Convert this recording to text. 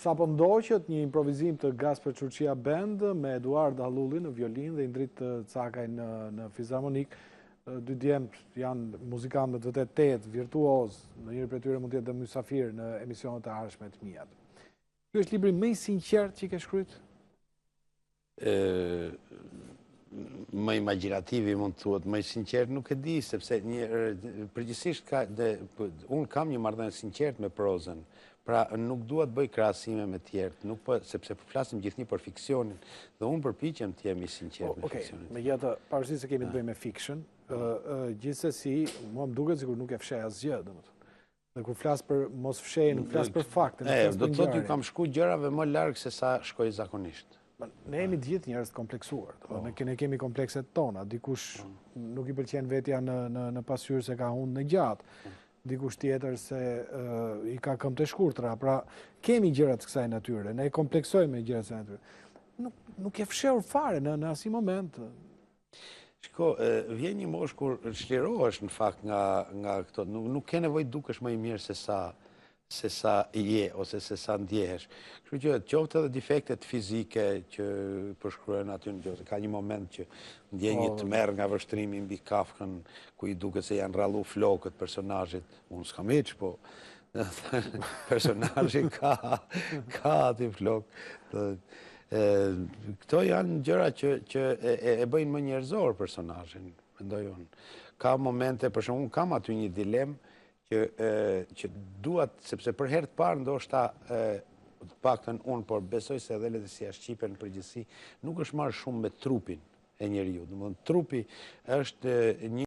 Sa po ndoqët një improvizim të Gasper Çurçia Band me Eduard Hallulli në violin dhe Indrit Cakaj në fizharmonik. Dy djemt janë muzikantët vërtet tetë, virtuoz, në njëri prej tyre mund të jetë dhe mysafir në emisionet e ardhshme të mia. Ky është libri më i sinqert që ke shkruajt? Më imagjinativi mund të thuhet, më i sinqert nuk e di, sepse përgjithsisht unë kam një marrëdhënie sinqert me prozën. Pra nuk dua të bëj krahasime me tjerët, sepse flasim gjithnjë për fiksionin dhe unë përpiqem të jem i sinqert me fiksionin. Megjithatë, pavarësisht se kemi të bëjmë me fiction, gjithsesi mua më duket sikur nuk e fsheh asgjë, domethënë. Dhe kur flas për mos fshehje, nuk flas për fakte, nuk flas për do të thotë ju kam shku gjërave më larg se sa shkoj zakonisht. Ne jemi të gjithë njerëz të kompleksuar, ne kemi komplekset tona, dikush nuk i pëlqen vetja në pasqyrë se ka hundë në gjatë. Dikush tjetër se i ka këmbë të shkurtra, pra kemi gjërat të kësaj natyre, ne kompleksojmë me gjërat të kësaj natyre. Nuk e fshehur fare në asnjë moment. Shiko, vjen një moshë kur çlirohesh në fakt nga këto, nuk ke nevojë dukesh më i mirë se sa je ose se sa ndjehesh. Kështu që qoftë edhe defektet fizike që përshkruhen aty në gjë, ka një moment që ndjen një tmerr nga vështrimi mbi kafkën, ku i duket se janë rrallu flokët personazhit. Unë s'kam hiç, po personazhi ka aty flok. Këto janë gjëra që e bëjnë më njerëzor personazhin, mendoj unë. Ka momente, për shembull, unë kam aty një dilemë që duat, sepse për herë të parë ndoshta të paktën unë, por besoj se edhe letësia shqipe në përgjithësi nuk është marrë shumë me trupin e njeriu. Domethënë trupi është një